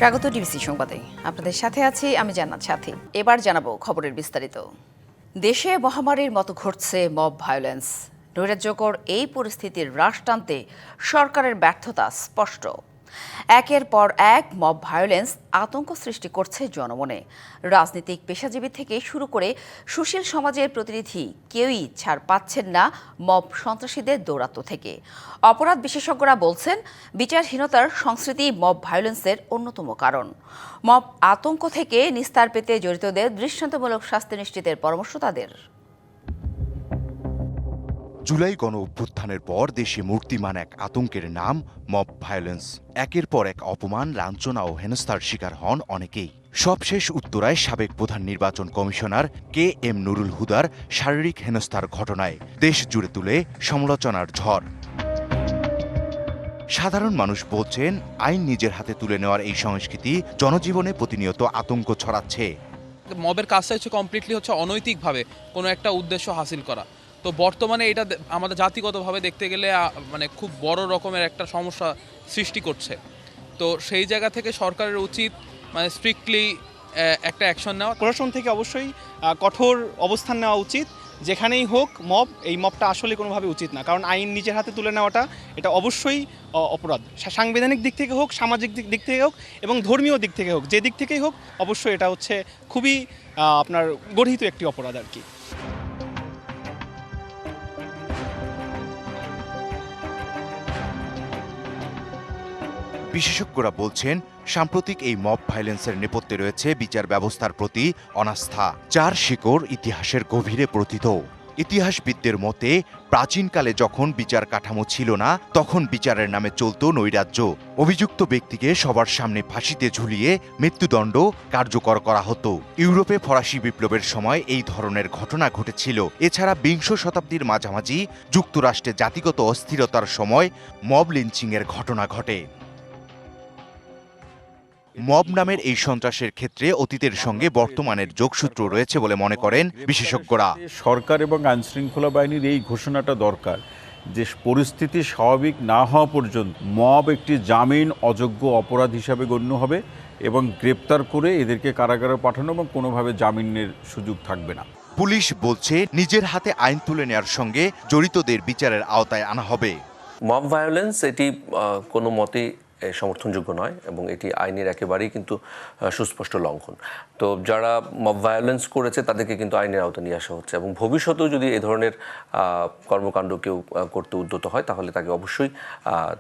স্বাগত ডিবিসি সংবাদে। আপনাদের সাথে আছি আমি জান্নাত সাথী। এবার জানাবো খবরের বিস্তারিত। দেশে মহামারীর মতো ঘটছে মব ভায়োলেন্স। নৈরাজ্যকর এই পরিস্থিতির হ্রাস টানতে সরকারের ব্যর্থতা স্পষ্ট। একের পর এক মব ভায়োলেন্স আতঙ্ক সৃষ্টি করছে জনমনে। রাজনৈতিক পেশাজীবী থেকে শুরু করে সুশীল সমাজের প্রতিনিধি কেউই ছাড় পাচ্ছেন না মব সন্ত্রাসীদের দৌরাত্ম্য থেকে। অপরাধ বিশেষজ্ঞরা বলছেন, বিচারহীনতার সংস্কৃতি মব ভায়োলেন্সের অন্যতম কারণ। মব আতঙ্ক থেকে নিস্তার পেতে জড়িতদের দৃষ্টান্তমূলক শাস্তি নিশ্চিতের পরামর্শ তাদের। জুলাই গণ অভ্যুত্থানের পর দেশে মূর্তিমান এক আতঙ্কের নাম মব ভায়োলেন্স। একের পর এক অপমান, লাঞ্ছনা ও হেনস্থার শিকার হন অনেকেই। সবশেষ উত্তরায় সাবেক প্রধান নির্বাচন কমিশনার KM নুরুল হুদার শারীরিক হেনস্থার ঘটনায় দেশ জুড়ে তুলে সমালোচনার ঝড়। সাধারণ মানুষ বলছেন, আইন নিজের হাতে তুলে নেওয়ার এই সংস্কৃতি জনজীবনে প্রতিনিয়ত আতঙ্ক ছড়াচ্ছে। মবের কাজটা কমপ্লিটলি অনৈতিকভাবে কোনো একটা উদ্দেশ্য হাসিল করা। তো বর্তমানে এটা আমাদের জাতিগতভাবে দেখতে গেলে খুব বড় রকমের একটা সমস্যা সৃষ্টি করছে। তো সেই জায়গা থেকে সরকারের উচিত স্ট্রিক্টলি একটা অ্যাকশন নেওয়া। প্রশাসন থেকে অবশ্যই কঠোর অবস্থান নেওয়া উচিত। যেখানেই হোক মব, এই মবটা আসলে কোনোভাবে উচিত না, কারণ আইন নিজের হাতে তুলে নেওয়াটা এটা অবশ্যই অপরাধ। সাংবিধানিক দিক থেকে হোক, সামাজিক দিক থেকে হোক এবং ধর্মীয় দিক থেকে হোক, যে দিক থেকেই হোক, অবশ্যই এটা খুবই গর্হিত একটি অপরাধ আর কি। বিশেষজ্ঞরা বলছেন, সাম্প্রতিক এই মব ভায়োলেন্সের নেপথ্যে রয়েছে বিচার ব্যবস্থার প্রতি অনাস্থা, যার শিকড় ইতিহাসের গভীরে প্রথিত। ইতিহাসবিদদের মতে, প্রাচীনকালে যখন বিচার কাঠামো ছিল না, তখন বিচারের নামে চলত নৈরাজ্য। অভিযুক্ত ব্যক্তিকে সবার সামনে ফাঁসিতে ঝুলিয়ে মৃত্যুদণ্ড কার্যকর করা হতো। ইউরোপে ফরাসি বিপ্লবের সময় এই ধরনের ঘটনা ঘটেছিল। এছাড়া বিংশ শতাব্দীর মাঝামাঝি যুক্তরাষ্ট্রে জাতিগত অস্থিরতার সময় মব লিঞ্চিংয়ের ঘটনা ঘটে। মব নামের এই সন্ত্রাসের ক্ষেত্রে অতীতের সঙ্গে বর্তমানের যোগসূত্র রয়েছে বলে মনে করেন বিশেষজ্ঞরা। সরকার এবং আইনশৃঙ্খলা বাহিনীর এই ঘোষণাটা দরকার যে পরিস্থিতি স্বাভাবিক না হওয়া পর্যন্ত মব একটি জামিন অযোগ্য অপরাধ হিসাবে গণ্য হবে এবং গ্রেপ্তার করে এদেরকে কারাগারে পাঠানো এবং কোনোভাবে জামিনের সুযোগ থাকবে না। পুলিশ বলছে, নিজের হাতে আইন তুলে নেওয়ার সঙ্গে জড়িতদের বিচারের আওতায় আনা হবে। মব ভায়োলেন্স এটি কোনো মতে সমর্থনযোগ্য নয় এবং এটি আইনের একেবারেই কিন্তু সুস্পষ্ট লঙ্ঘন। তো যারা মব ভায়োলেন্স করেছে তাদেরকে কিন্তু আইনের আওতায় নিয়ে আসা হচ্ছে এবং ভবিষ্যতেও যদি এ ধরনের কর্মকাণ্ড কেউ করতে উদ্যত হয় তাহলে তাকে অবশ্যই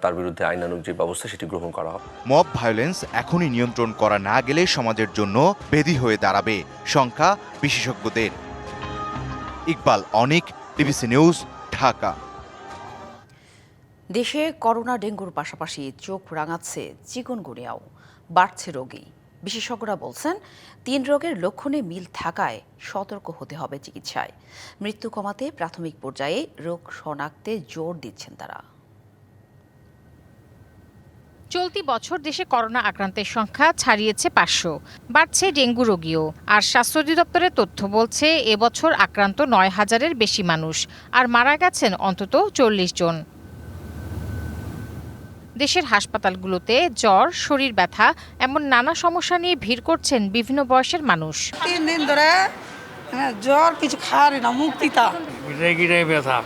তার বিরুদ্ধে আইনানুগ যে ব্যবস্থা সেটি গ্রহণ করা হবে। মব ভায়োলেন্স এখনই নিয়ন্ত্রণ করা না গেলে সমাজের জন্য ব্যাধি হয়ে দাঁড়াবে, শঙ্কা বিশেষজ্ঞদের। ইকবাল অনিক, ডিবিসি নিউজ, ঢাকা। দেশে করোনা ডেঙ্গুর পাশাপাশি চোখ রাঙাচ্ছে চিকুনগুনিয়াও, বাড়ছে রোগী। বিশেষজ্ঞরা বলছেন, 3 রোগের লক্ষণে মিল থাকায় সতর্ক হতে হবে চিকিৎসায়। মৃত্যু কমাতে প্রাথমিক পর্যায়ে রোগ শনাক্তে জোর দিচ্ছেন তারা। চলতি বছর দেশে করোনা আক্রান্তের সংখ্যা ছাড়িয়েছে 500, বাড়ছে ডেঙ্গু রোগীও। আর স্বাস্থ্য অধিদপ্তরের তথ্য বলছে, এবছর আক্রান্ত 9,000-এর বেশি মানুষ, আর মারা গেছেন অন্তত 40 জন। দেশের হাসপাতালগুলোতে জ্বর, শরীর ব্যথা এমন নানা সমস্যা নিয়ে ভিড় করছেন বিভিন্ন বয়সের মানুষ। 3 দিন ধরে জ্বর, কিছু খাওয়ার না, মুখ তিতা, গিরায় ব্যথা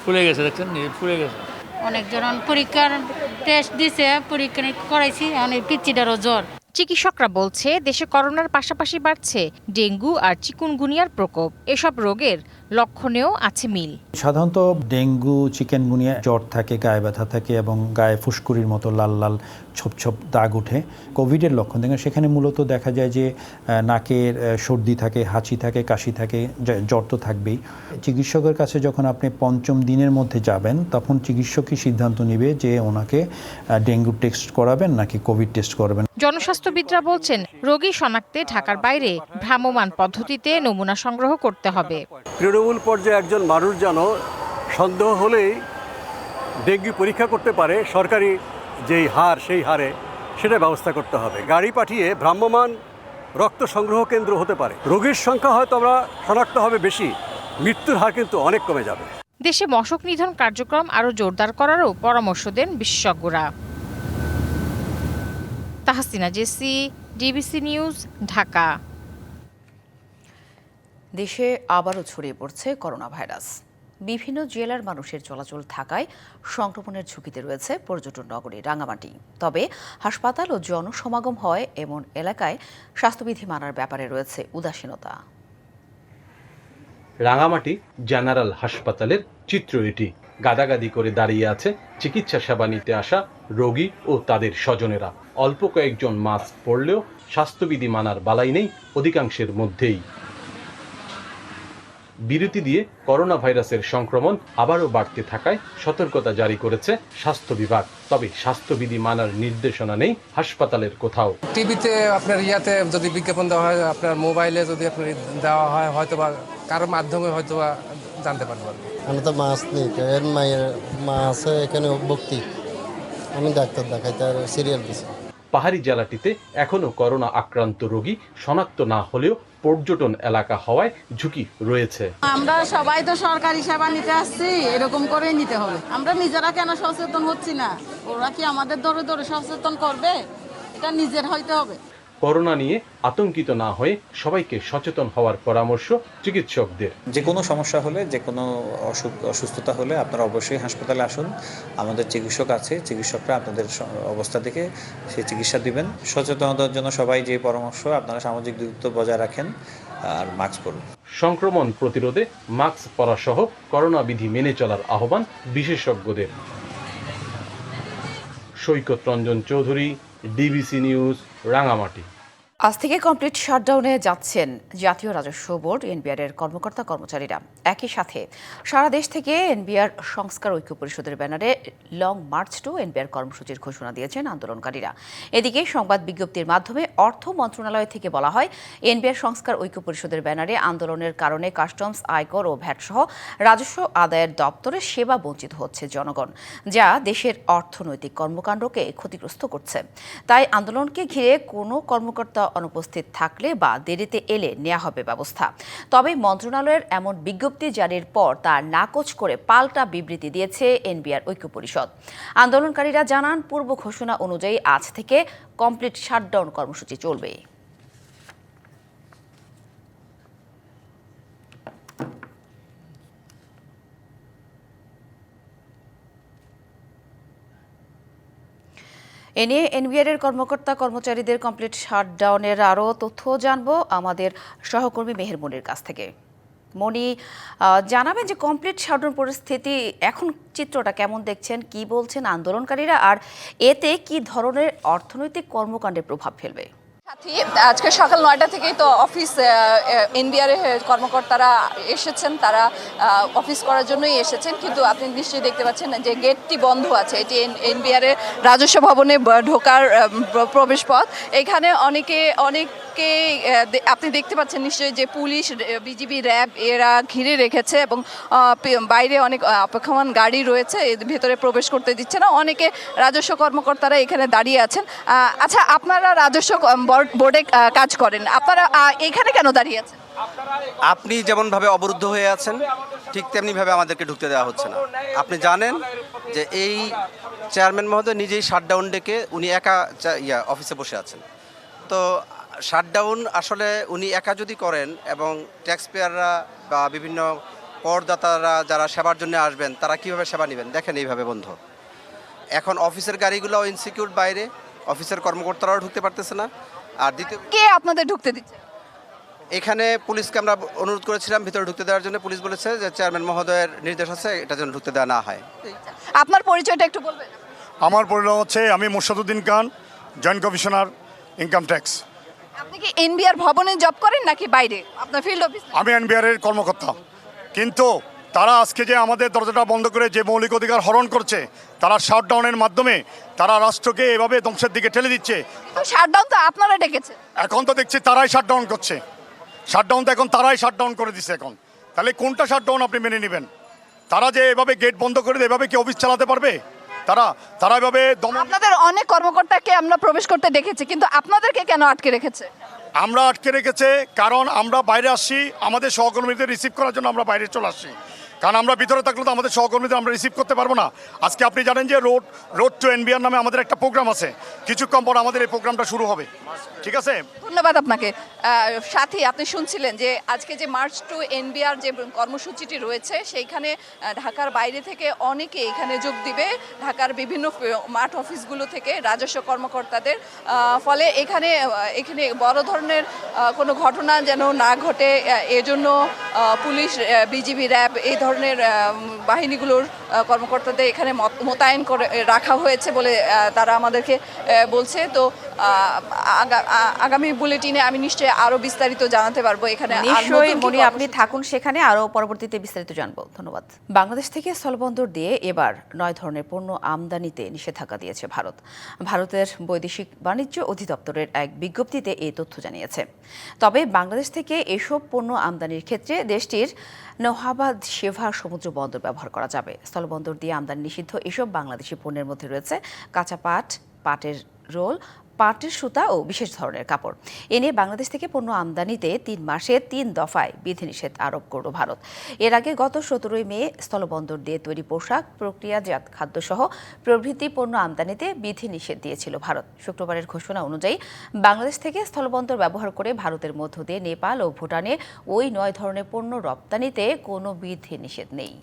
ফুলে গেছে, দেখছেন ফুলে গেছে। অনেকজন পরীক্ষার টেস্ট দিছে, পরীক্ষা করাইছি, অনেক পিচ্চিটারও জ্বর। চিকিৎসকরা বলছে, দেশে করোনার পাশাপাশি বাড়ছে ডেঙ্গু আর চিকুনগুনিয়ার প্রকোপ। এসব রোগের লক্ষণেও আছে মিল। সাধারণত ডেঙ্গু, চিকেনগুনিয়া জ্বর থাকে, গায়ে ব্যথা থাকে এবং গায়ে ফুসকুড়ির মতো লাল লাল ছোপ ছোপ দাগ ওঠে। কোভিডের লক্ষণ দেখেন, সেখানে মূলত দেখা যায় যে নাকের সর্দি থাকে, হাঁচি থাকে, কাশি থাকে, জ্বর তো থাকবেই। চিকিৎসকের কাছে যখন আপনি 5ম দিনের মধ্যে যাবেন, তখন চিকিৎসকই সিদ্ধান্ত নেবে যে ওনাকে ডেঙ্গু টেস্ট করাবেন নাকি কোভিড টেস্ট করবেন। জনস্বাস্থ্যবিদরা বলছেন, রোগী শনাক্তে ঢাকার বাইরে ভ্রাম্যমাণ পদ্ধতিতে নমুনা সংগ্রহ করতে হবে। তৃণমূল পর্যায়ে একজন মানুষ যেন সন্দেহ হলেই ডেঙ্গু পরীক্ষা করতে পারে, সরকারি যেই হার সেই হারে সেটা ব্যবস্থা করতে হবে। গাড়ি পাঠিয়ে ভ্রাম্যমাণ রক্ত সংগ্রহ কেন্দ্র হতে পারে। রোগীর সংখ্যা হয়তো আমরা শনাক্ত হবে বেশি, মৃত্যুর হার কিন্তু অনেক কমে যাবে। দেশে মশক নিধন কার্যক্রম আরও জোরদার করারও পরামর্শ দেন বিশেষজ্ঞরা। তাহসিনা জেসি, ডিবিসি নিউজ, ঢাকা। দেশে আবারও ছড়িয়ে পড়ছে করোনা ভাইরাস। বিভিন্ন জেলার মানুষের চলাচল থাকায় সংক্রমণের ঝুঁকিতে রয়েছে পর্যটন নগরী রাঙামাটি। তবে হাসপাতাল ও জনসমাগম হয় এমন এলাকায় স্বাস্থ্যবিধি মানার ব্যাপারে রয়েছে উদাসীনতা। রাঙামাটি জেনারেল হাসপাতালের চিত্র এটি। গাদাগাদি করে দাঁড়িয়ে আছে চিকিৎসা সেবা নিতে আসা রোগী ও তাদের স্বজনেরা। অল্প কয়েকজন মাস্ক পরলেও স্বাস্থ্যবিধি মানার বালাই নেই অধিকাংশের মধ্যেই। বিরতি দিয়ে করোনা ভাইরাসের সংক্রমণ আবারও বাড়তে থাকায় সতর্কতা জারি করেছে স্বাস্থ্য বিভাগ। তবে স্বাস্থ্যবিধি মানার নির্দেশনা নেই হাসপাতালের কোথাও। টিভিতে আপনার যদি বিজ্ঞাপন দেওয়া হয়, আপনার মোবাইলে যদি আপনার দেওয়া হয়, হয়তো বা কারোর মাধ্যমে হয়তো বা জানতে পারবো। আমি তো মাস্ক নেই, এর মায়ের মা আছে এখানে ভর্তি, আমি ডাক্তার দেখাইতে আর সিরিয়াল দিছি। পাহাড়ি জেলাটিতে এখনো করোনা আক্রান্ত রোগী শনাক্ত না হলেও পর্যটন এলাকা হওয়ায় ঝুঁকি রয়েছে। আমরা সবাই তো সরকারি সেবা নিতে আসছি, এরকম করে নিতে হবে। আমরা নিজেরা কেন সচেতন হচ্ছি না? ওরা কি আমাদের ধরে ধরে সচেতন করবে? এটা নিজের হইতে হবে। করোনা নিয়ে আতঙ্কিত না হয়ে সবাইকে সচেতন হওয়ার পরামর্শ চিকিৎসকদের। যে কোনো সমস্যা হলে, যে কোনো অসুস্থতা হলে আপনারা অবশ্যই হাসপাতালে আসুন। আমাদের চিকিৎসক আছে, চিকিৎসকরা আপনাদের অবস্থা দেখে সেই চিকিৎসা দিবেন। সচেতনতার জন্য সবাই যে পরামর্শ, আপনারা সামাজিক দূরত্ব বজায় রাখেন আর মাস্ক পরুন। সংক্রমণ প্রতিরোধে মাস্ক পরা সহ করোনা বিধি মেনে চলার আহ্বান বিশেষজ্ঞদের। সৈকত রঞ্জন চৌধুরী, ডিবিসি নিউজ, রাঙামাটি। আজ থেকে কমপ্লিট শাটডাউনে যাচ্ছেন জাতীয় রাজস্ব বোর্ড এনবিআর এর কর্মকর্তা কর্মচারীরা। একই সাথে সারা দেশ থেকে এনবিআর সংস্কার ঐক্য পরিষদের ব্যানারে লং মার্চ টু এনবিআর কর্মসূচির ঘোষণা দিয়েছেন আন্দোলনকারীরা। এদিকে সংবাদ বিজ্ঞপ্তির মাধ্যমে অর্থ মন্ত্রণালয় থেকে বলা হয়, এনবিআর সংস্কার ঐক্য পরিষদের ব্যানারে আন্দোলনের কারণে কাস্টমস, আয়কর ও ভ্যাট সহ রাজস্ব আদায়ের দপ্তরে সেবা বঞ্চিত হচ্ছে জনগণ, যা দেশের অর্থনৈতিক কর্মকাণ্ডকে ক্ষতিগ্রস্ত করছে। তাই আন্দোলনকে ঘিরে কোনো কর্মকর্তা অনুপস্থিত থাকলে বা দেরিতে এলে নেওয়া হবে ব্যবস্থা। তবে মন্ত্রণালয়ের এমন বিজ্ঞপ্তি জারির পর তা নাকচ করে পাল্টা বিবৃতি দিয়েছে এনবিআর ঐক্য পরিষদ। আন্দোলনকারীরা জানান, পূর্ব ঘোষণা অনুযায়ী আজ থেকে কমপ্লিট শাটডাউন কর্মসূচি চলবে। এ নিয়ে এনবিআর এর কর্মকর্তা কর্মচারীদের কমপ্লিট শাটডাউনের আরও তথ্য জানবো আমাদের সহকর্মী মেহের মনির কাছ থেকে। মনি, জানাবেন যে কমপ্লিট শাটডাউন পরিস্থিতি এখন চিত্রটা কেমন দেখছেন, কি বলছেন আন্দোলনকারীরা, আর এতে কি ধরনের অর্থনৈতিক কর্মকাণ্ডে প্রভাব ফেলবে? আজকে সকাল 9টা থেকেই তো অফিস এনবিআর এর কর্মকর্তারা এসেছেন, তারা অফিস করার জন্যই এসেছেন, কিন্তু আপনি নিশ্চয়ই দেখতে পাচ্ছেন যে গেটটি বন্ধ আছে। এটি এনবিআর এর রাজস্ব ভবনে ঢোকার প্রবেশ পথ। এখানে অনেকে আপনি দেখতে পাচ্ছেন নিশ্চয়ই যে পুলিশ, বিজিবি, র্যাব এরা ঘিরে রেখেছে এবং বাইরে অনেক অপেক্ষমান গাড়ি রয়েছে, ভেতরে প্রবেশ করতে দিচ্ছে না। অনেকে রাজস্ব কর্মকর্তারা এখানে দাঁড়িয়ে আছেন। আচ্ছা, আপনারা রাজস্ব বোর্ডে কাজ করেন, আপনারা এখানে কেন দাঁড়িয়ে আছেন? আপনি যেমনভাবে অবরুদ্ধ হয়ে আছেন, ঠিক তেমনিভাবে আমাদেরকে ঢুকতে দেওয়া হচ্ছে না। আপনি জানেন যে এই চেয়ারম্যান মহোদয় নিজেই শাটডাউন ডেকে উনি একা অফিসে বসে আছেন। তো শাটডাউন আসলে উনি একা যদি করেন এবং ট্যাক্স পেয়াররা বা বিভিন্ন করদাতারা যারা সেবার জন্য আসবেন তারা কিভাবে সেবা নেবেন? দেখেন এইভাবে বন্ধ। এখন অফিসের গাড়িগুলোও ইনসিকিউর, বাইরে অফিসের কর্মকর্তারাও ঢুকতে পারতেছে না। আর দ্বিতীয়, কে আপনাদের ঢুকতে দিচ্ছে? এখানে পুলিশকে আমরা অনুরোধ করেছিলাম ভিতরে ঢুকতে দেওয়ার জন্য। পুলিশ বলেছে যে চেয়ারম্যান মহোদয়ের নির্দেশ আছে, এটা যেন ঢুকতে দেওয়া না হয়। আপনার পরিচয়টা একটু বলবেন? আমার পরিচয় হচ্ছে, আমি মোর্শেদুদ্দিন খান, জয়েন্ট কমিশনার ইনকাম ট্যাক্স। আপনি কি এনবিআর ভবনে জব করেন নাকি বাইরে আপনার ফিল্ড অফিস? আমি এনবিআর এর কর্মকর্তা, কিন্তু তারা আজকে যে আমাদের দরজাটা বন্ধ করে যে মৌলিক অধিকার হরণ করছে, তারা শাটডাউনের মাধ্যমে তারা রাষ্ট্রকে এভাবে ধ্বংসের দিকে ঠেলে দিচ্ছে। শাটডাউন তো আপনারা ডেকেছেন, এখন তো দেখছি তারাই শাটডাউন করছে। শাটডাউন তো এখন তারাই শাটডাউন করে দিচ্ছে। এখন তাহলে কোনটা শাটডাউন আপনি মেনে নেবেন? তারা যে এভাবে গেট বন্ধ করে দেয়, এভাবে কি অফিস চালাতে পারবে? তারা এভাবে আপনাদের অনেক কর্মকর্তাকে আমরা প্রবেশ করতে দেখেছি, কিন্তু আপনাদেরকে কেন আটকে রেখেছে? আমরা আটকে রেখেছে কারণ আমরা বাইরে আসছি, আমাদের সহকর্মীদের রিসিভ করার জন্য আমরা বাইরে চলে আসছি। কারণ আমরা ভিতরে থাকলে তো আমাদের সহকর্মীদের আমরা রিসিভ করতে পারবো না। আজকে আপনি জানেন যে রোড টু এনবিআর নামে আমাদের একটা প্রোগ্রাম আছে, কিছুক্ষণ পর আমাদের এই প্রোগ্রামটা শুরু হবে, ঠিক আছে? ধন্যবাদ আপনাকে। সাথী, আপনি শুনছিলেন যে আজকে যে মার্চ টু এনবিআর যে কর্মসূচিটি রয়েছে সেইখানে ঢাকার বাইরে থেকে অনেকে এখানে যোগ দিবে, ঢাকার বিভিন্ন মাঠ অফিসগুলো থেকে রাজস্ব কর্মকর্তাদের। ফলে এখানে বড় ধরনের কোনো ঘটনা যেন না ঘটে এজন্য পুলিশ, বিজিবি, র্যাব এই ধরনের বাহিনীগুলোর কর্মকর্তাদের এখানে মোতায়েন করে রাখা হয়েছে বলে তারা আমাদেরকে বলছে। তো আগামী বুলেটিনে আমি নিশ্চয়ই আরো বিস্তারিত জানাতে পারবো। এখানে নিশ্চয়ই মনি, আপনি থাকুন সেখানে, আরো পরবর্তীতে বিস্তারিত জানবো। ধন্যবাদ। বাংলাদেশ থেকে স্থলবন্দর দিয়ে এবার 9 ধরনের পণ্য আমদানিতে নিষেধাজ্ঞা দিয়েছে ভারত। ভারতের বৈদেশিক বাণিজ্য অধিদপ্তরের এক বিজ্ঞপ্তিতে এই তথ্য জানিয়েছে। তবে বাংলাদেশ থেকে এসব পণ্য আমদানির ক্ষেত্রে দেশটির নৌহাবাদ সেভা সমুদ্র বন্দর ব্যবহার করা যাবে। স্থলবন্দর দিয়ে আমদানি নিষিদ্ধ এসব বাংলাদেশি পণ্যের মধ্যে রয়েছে কাঁচা পাট, পাটের রোল, পাটের সুতা ও বিশেষ ধরনের কাপড়। এ নিয়ে বাংলাদেশ থেকে পণ্য আমদানিতে 3 মাসে 3 দফায় বিধিনিষেধ আরোপ করল ভারত। এর আগে গত 17 মে স্থলবন্দর দিয়ে তৈরি পোশাক, প্রক্রিয়াজাত খাদ্যসহ প্রভৃতি পণ্য আমদানিতে বিধিনিষেধ দিয়েছিল ভারত। শুক্রবারের ঘোষণা অনুযায়ী বাংলাদেশ থেকে স্থলবন্দর ব্যবহার করে ভারতের মধ্য দিয়ে নেপাল ও ভুটানে ওই 9 ধরনের পণ্য রপ্তানিতে কোনো বিধিনিষেধ নেই।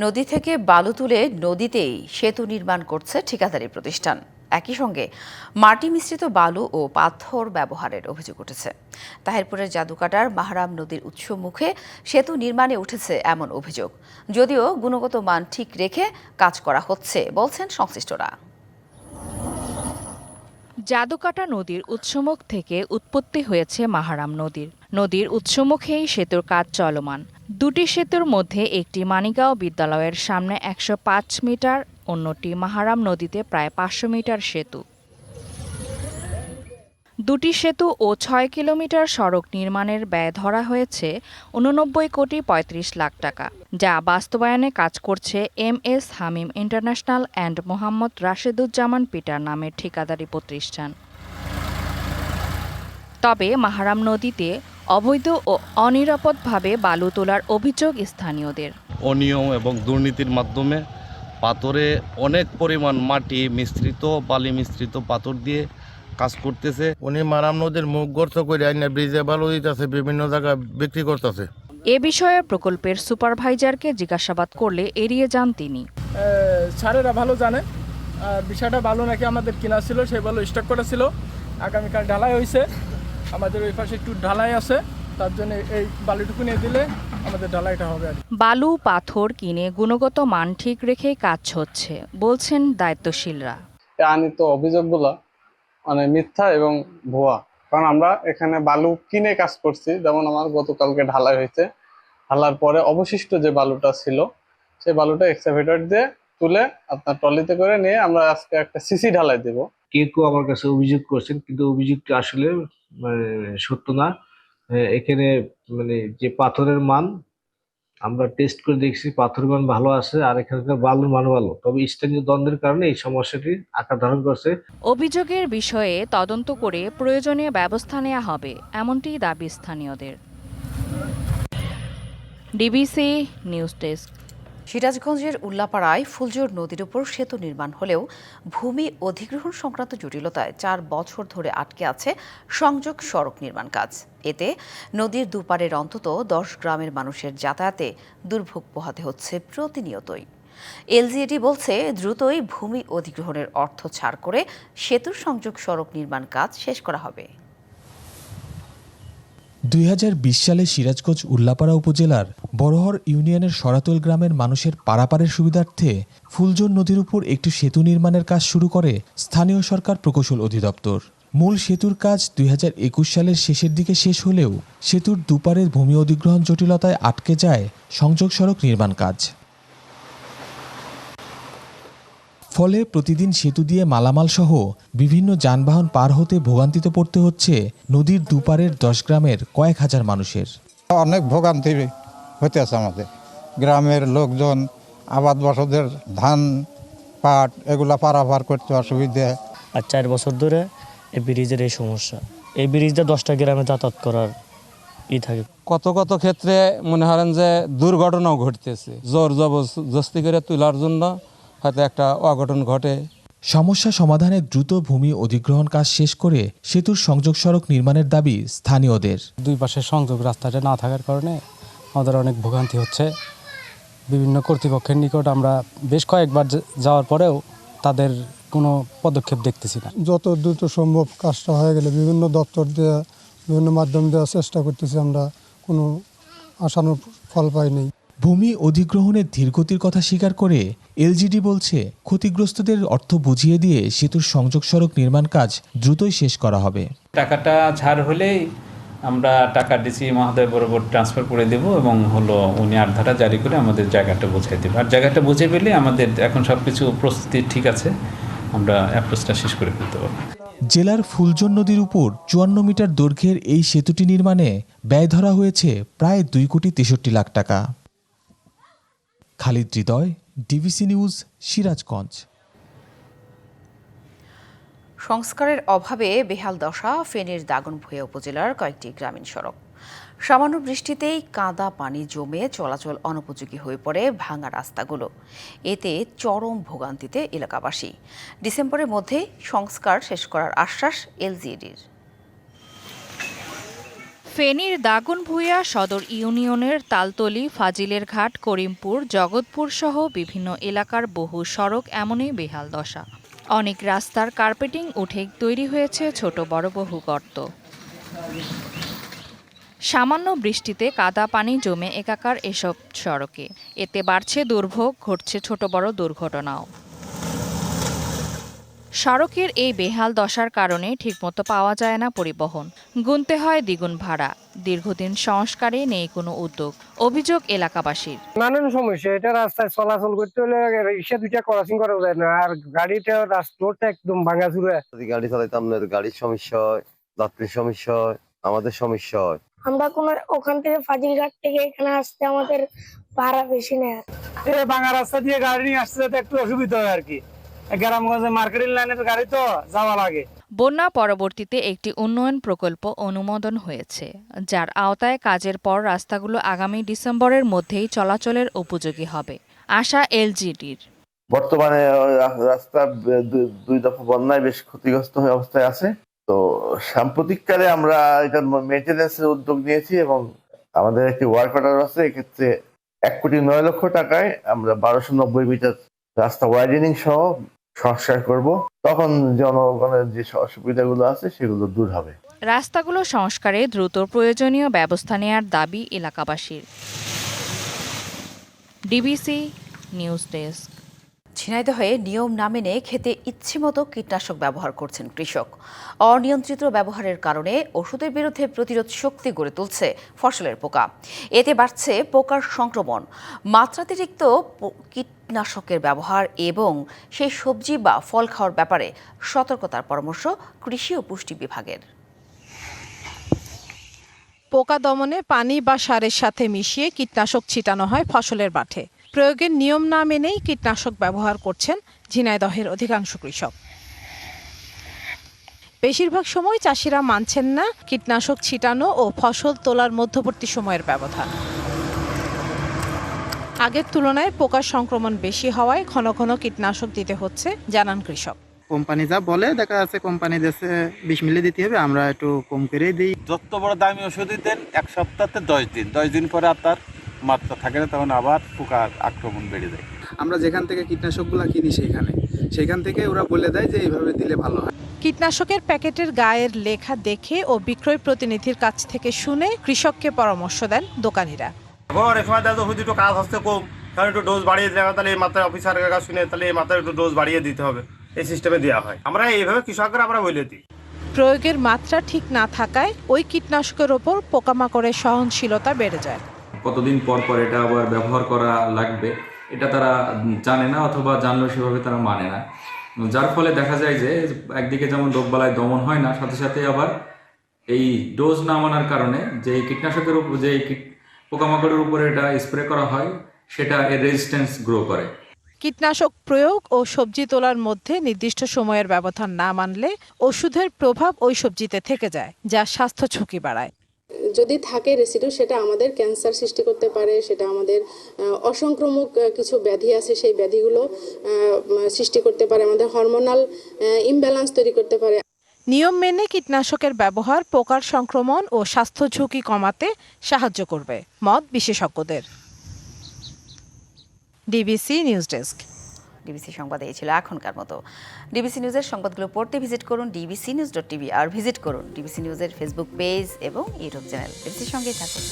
নদী থেকে বালু তুলে নদীতেই সেতু নির্মাণ করছে ঠিকাদারি প্রতিষ্ঠান। একই সঙ্গে মাটি মিশ্রিত বালু ও পাথর ব্যবহারের অভিযোগ উঠেছে। তাহিরপুরের জাদুকাটার মাহরাম নদীর উৎস মুখে সেতু নির্মাণে উঠেছে এমন অভিযোগ। যদিও গুণগত মান ঠিক রেখে কাজ করা হচ্ছে বলছেন সংশ্লিষ্টরা। জাদুকাটা নদীর উৎসমুখ থেকে উৎপত্তি হয়েছে মাহরাম নদীর উৎসমুখেই সেতুর কাজ চলমান। দুটি সেতুর মধ্যে একটি মানিগাঁও বিদ্যালয়ের সামনে 105 মিটার, অন্যটি মাহরাম নদীতে প্রায় 500 মিটার সেতু। দুটি সেতু ও 6 কিলোমিটার সড়ক নির্মাণের ব্যয় ধরা হয়েছে 89 কোটি 35 লাখ টাকা, যা বাস্তবায়নে কাজ করছে MS Hamim international and Mohammad Rasheduzzaman Peter নামের ঠিকাদারি প্রতিষ্ঠান। তবে মাহরাম নদীতে অবৈধ ও অনিরাপদভাবে বালু তোলার অভিযোগ স্থানীয়দের। অনিয়ম এবং দুর্নীতির মাধ্যমে পাথরে অনেক পরিমাণ মাটি মিশ্রিত, বালি মিশ্রিত পাথর দিয়ে কাজ করতেছে। উনি মাহরাম নদীর মুখ গর্ত করে আইনা ব্রিজে বালু দিতেছে, বিভিন্ন জায়গায় বিক্রি করতেছে। এ বিষয়ে প্রকল্পের সুপারভাইজারকে জিজ্ঞাসাবাদ করলে এড়িয়ে যান তিনি। স্যারেরা ভালো জানে, বিষয়টা বালু নাকি আমাদের কিনা ছিল, সেই বালু স্টক করা ছিল। আগামীকাল ঢালাই হয়েছে, আমাদের ওই পাশে একটু ঢালাই আছে, তার জন্য এই বালুটুকু নিয়ে দিলে আমাদের ঢালাইটা হবে। বালু পাথর কিনে গুণগত মান ঠিক রেখে কাজ হচ্ছে বলছেন দায়িত্বশীলরা। আনিত অভিযোগগুলো মানে মিথ্যা এবং ভুয়া, কারণ আমরা এখানে বালু কিনে কাজ করছি। যেমন আমার গতকালকে ঢালাই হয়েছে, ঢালার পরে অবশিষ্ট যে বালুটা ছিল সেই বালুটা এক্সকাভেটর দিয়ে তুলে আপনার ট্রলিতে করে নিয়ে আমরা আজকে একটা সিসি ঢালাই দেব। কেউ আমার কাছে অভিযোগ করছেন, কিন্তু অভিযোগটা আসলে সত্য না। এখানে যে পাথরের মান আমরা টেস্ট করে দেখছি, পাথরের মান ভালো আছে, আর এখানকার বালুর মান ভালো। তবে স্থানীয় দ্বন্দ্বের কারণে এই সমস্যাটি আকার ধারণ করছে। অভিযোগের বিষয়ে তদন্ত করে প্রয়োজনীয় ব্যবস্থা নেওয়া হবে, এমনটি দাবি স্থানীয়দের। DBC news desk. সিরাজগঞ্জের উল্লাপাড়ায় ফুলজোর নদীর উপর সেতু নির্মাণ হলেও ভূমি অধিগ্রহণ সংক্রান্ত জটিলতায় 4 বছর ধরে আটকে আছে সংযোগ সড়ক নির্মাণ কাজ। এতে নদীর দুপারের অন্তত 10 গ্রামের মানুষের যাতায়াতে দুর্ভোগ পোহাতে হচ্ছে প্রতিনিয়তই। এলজিইডি বলছে দ্রুতই ভূমি অধিগ্রহণের অর্থ ছাড় করে সেতুর সংযোগ সড়ক নির্মাণ কাজ শেষ করা হবে। 2020 সালে সিরাজগঞ্জ উল্লাপাড়া উপজেলার বড়হর ইউনিয়নের সরাতল গ্রামের মানুষের পারাপারের সুবিধার্থে ফুলজোর নদীর উপর একটি সেতু নির্মাণের কাজ শুরু করে স্থানীয় সরকার প্রকৌশল অধিদপ্তর। মূল সেতুর কাজ 2021 সালের শেষের দিকে শেষ হলেও সেতুর দুপারের ভূমি অধিগ্রহণ জটিলতায় আটকে যায় সংযোগ সড়ক নির্মাণ কাজ। ফলে প্রতিদিন সেতু দিয়ে মালামাল সহ বিভিন্ন যানবাহন পার হতে ভোগান্তিতে পড়তে হচ্ছে নদীর দুপারের 10 গ্রামের কয়েক হাজার মানুষের। অনেক ভোগান্তি হইতেছে আমাদের গ্রামের লোকজন, আবাদ বসতদের ধান পাট এগুলা পারাপার করতে অসুবিধা। আর 4 বছর ধরে এই ব্রিজের এই সমস্যা। এই ব্রিজটা 10টা গ্রামে যাতায়াত করার থাকে। কত কত ক্ষেত্রে মনে করেন যে দুর্ঘটনাও ঘটতেছে, জোর জবরদস্তি করে তোলার জন্য হয়তো একটা অঘটন ঘটে। সমস্যা সমাধানে দ্রুত ভূমি অধিগ্রহণ কাজ শেষ করে সেতুর সংযোগ সড়ক নির্মাণের দাবি স্থানীয়দের। দুই পাশে সংযোগ রাস্তাটা না থাকার কারণে আমাদের অনেক ভোগান্তি হচ্ছে। বিভিন্ন কর্তৃপক্ষের নিকট আমরা বেশ কয়েকবার যাওয়ার পরেও তাদের কোনো পদক্ষেপ দেখতেছি না। যত দ্রুত সম্ভব কাজটা হয়ে গেলে বিভিন্ন দপ্তর দেওয়া, বিভিন্ন মাধ্যম দেওয়ার চেষ্টা করতেছি, আমরা কোনো আশানুর ফল পাইনি। ভূমি অধিগ্রহণের ধীরগতির কথা স্বীকার করে এলজিডি বলছে, ক্ষতিগ্রস্তদের অর্থ বুঝিয়ে দিয়ে সেতুর সংযোগ সড়ক নির্মাণ কাজ দ্রুতই শেষ করা হবে। টাকাটা ছাড় হলেই আমরা টাকা ডিসি মহোদয় বরাবর ট্রান্সফার করে দেব এবং উনি আর্ধারা জারি করে আমাদের জায়গাটা বুঝিয়ে দেব। আর জায়গাটা বুঝে পেলে আমাদের এখন সব কিছু প্রস্তুতি ঠিক আছে, আমরা অ্যাপ্রোচটা শেষ করে ফেলতে পারব। জেলার ফুলজন নদীর উপর 54 মিটার দৈর্ঘ্যের এই সেতুটি নির্মাণে ব্যয় ধরা হয়েছে প্রায় 2,63,00,000 টাকা। খালিদ হৃদয়, ডিবিসি নিউজ, সিরাজগঞ্জ। সংস্কারের অভাবে বেহাল দশা ফেনীর দাগনভূঞা উপজেলার কয়েকটি গ্রামীণ সড়ক। সামান্য বৃষ্টিতেই কাদা পানি জমে চলাচল অনুপযোগী হয়ে পড়ে ভাঙা রাস্তাগুলো। এতে চরম ভোগান্তিতে এলাকাবাসী। ডিসেম্বরের মধ্যে সংস্কার শেষ করার আশ্বাস এলজিইডির। ফেনীর দাগনভূঞা সদর ইউনিয়নের তালতলী, ফাজিলের ঘাট, করিমপুর, জগৎপুর সহ বিভিন্ন এলাকার বহু সড়ক এমনই বেহাল দশা। অনেক রাস্তার কার্পেটিং উঠে তৈরি হয়েছে ছোট বড় বহু গর্ত। সামান্য বৃষ্টিতে কাদা পানি জমে একাকার এসব সড়কে। এতে বাড়ছে দুর্ভোগ, ঘটছে ছোট বড় দুর্ঘটনাও। সড়কের এই বেহাল দশার কারণে ঠিকমতো পাওয়া যায় না পরিবহন, গুনতে হয় দ্বিগুণ ভাড়া। দীর্ঘদিন সংস্কারে নেই কোনো উদ্যোগ, অভিযোগ এলাকাবাসীর। নানান সমস্যা, এটা রাস্তায় চলাচল করতে হলে রিক্সা দুইটা ক্রসিং করা যায় না, আর গাড়িটা রাস্তাটা একদম ভাঙা চুরা। গাড়ি চালাইতে আপনার গাড়ির সমস্যা হয়, যাত্রীর সমস্যা হয়, আমাদের সমস্যা হয়। আমরা কোন ওখান থেকে ফাজিলঘাট থেকে এখানে আসতে আমাদের ভাড়া বেশি নেয়। এই ভাঙা রাস্তা দিয়ে গাড়ি নিয়ে আসতে যেতে একটু অসুবিধা হয় আর কি। গ্রামগঞ্জে মার্কেটিং লাইনের গাড়ি তো যাওয়া লাগে। বন্যা পরবর্তীতে একটি উন্নয়ন প্রকল্প অনুমোদন হয়েছে, যার আওতায় কাজের পর রাস্তাগুলো আগামী ডিসেম্বরের মধ্যেই চলাচলের উপযোগী হবে। আশা এলজিডির। বর্তমানে রাস্তা 2 দফা বন্যায় বেশ ক্ষতিগ্রস্ত হয়ে অবস্থায় আছে। তো সাম্প্রতিককালে আমরা এটা মেইনটেনেন্সের উদ্যোগ নিয়েছি এবং আমাদের একটি ওয়ার্ক অর্ডার আছে। এক্ষেত্রে 1,09,00,000 টাকায় আমরা 1290 মিটার রাস্তা ওয়াইডেনিং সহ সংস্কার করব। তখন জনগণের যে অসুবিধাগুলো আছে সেগুলো দূর হবে। রাস্তাগুলো সংস্কারে দ্রুত প্রয়োজনীয় ব্যবস্থা নেওয়ার দাবি এলাকাবাসীর। DBC news desk. ঝিনাইদহে নিয়ম না মেনে খেতে ইচ্ছেমতো কীটনাশক ব্যবহার করছেন কৃষক। অনিয়ন্ত্রিত ব্যবহারের কারণে ওষুধের বিরুদ্ধে প্রতিরোধ শক্তি গড়ে তুলছে ফসলের পোকা। এতে বাড়ছে পোকার সংক্রমণ। মাত্রাতিরিক্ত কীটনাশকের ব্যবহার এবং সেই সবজি বা ফল খাওয়ার ব্যাপারে সতর্কতার পরামর্শ কৃষি ও পুষ্টি বিভাগের। পোকা দমনে পানি বা সারের সাথে মিশিয়ে কীটনাশক ছিটানো হয় ফসলের মাঠে। প্রয়োগের নিয়ম না মেনেই কীটনাশক ব্যবহার করছেন ঝিনাইদহের অধিকাংশ কৃষক। বেশিরভাগ সময় চাষিরা মানছেন না কীটনাশক ছিটানো ও ফসল তোলার মধ্যবর্তী সময়ের ব্যবধান। আগের তুলনায় পোকার সংক্রমণ বেশি হওয়ায় ঘন ঘন কীটনাশক দিতে হচ্ছে জানান কৃষক। কোম্পানি যা বলে দেখা যাচ্ছে কোম্পানি দেশে 20 মিলি দিতে হবে, আমরা একটু কম করে দিই। যত বড় দামি ওষুধ দেন 1 সপ্তাহতে 10 দিন পরে আর তার মাত্রা থাকে না, তখন আবার পোকার আক্রমণ বেড়ে যায়। আমরা যেখান থেকে কীটনাশকগুলো কিনি সেখান থেকে ওরা বলে দেয় যে এইভাবে দিলে ভালো হয়। কীটনাশকের প্যাকেটের গায়ের লেখা দেখে ও বিক্রয় প্রতিনিধির কাছ থেকে শুনে কৃষককে পরামর্শ দেন দোকানিরা। কাজ হচ্ছে কম, কারণ একটু ডোজ বাড়িয়ে দিলে তাহলে এই মাত্রায় অফিসারের কাছে শুনে তাহলে এই মাত্রায় একটু ডোজ বাড়িয়ে দিতে হবে, এই সিস্টেমে দেওয়া হয়। আমরা এইভাবে কৃষকরা আমরা বলে দিই। প্রয়োগের মাত্রা ঠিক না থাকায় ওই কীটনাশকের ওপর পোকামাকড়ের সহনশীলতা বেড়ে যায়। কতদিন পর পর এটা আবার ব্যবহার করা লাগবে এটা তারা জানে না, অথবা জানলেও সেভাবে তারা মানে না, যার ফলে দেখা যায় যে একদিকে যেমন রোগবালাই দমন হয় না, সাথে সাথে আবার এই ডোজ না মানার কারণে যে কীটনাশকের উপর যে পোকামাকড়ের উপরে এটা স্প্রে করা হয় সেটা এর রেজিস্ট্যান্স গ্রো করে। কীটনাশক প্রয়োগ ও সবজি তোলার মধ্যে নির্দিষ্ট সময়ের ব্যবধান না মানলে ওষুধের প্রভাব ওই সবজিতে থেকে যায়, যা স্বাস্থ্য ঝুঁকি বাড়ায়। যদি থাকে রেসিডিউ সেটা আমাদের ক্যান্সার সৃষ্টি করতে পারে, সেটা আমাদের অসংক্রামক কিছু ব্যাধি আছে সেই ব্যাধিগুলো সৃষ্টি করতে পারে, আমাদের হরমোনাল ইমব্যালেন্স তৈরি করতে পারে। নিয়ম মেনে কীটনাশকের ব্যবহার পোকার সংক্রমণ ও স্বাস্থ্য ঝুঁকি কমাতে সাহায্য করবে মত বিশেষজ্ঞদের। DBC news desk. ডিবিসি সংবাদে এই ছিল এখনকার মতো। ডিবিসি নিউজের সংবাদগুলো পড়তে ভিজিট করুন dbcnews.tv আর ভিজিট করুন ডিবিসি নিউজের ফেসবুক পেজ এবং ইউটিউব চ্যানেল। ডিবিসির সঙ্গেই থাকুন।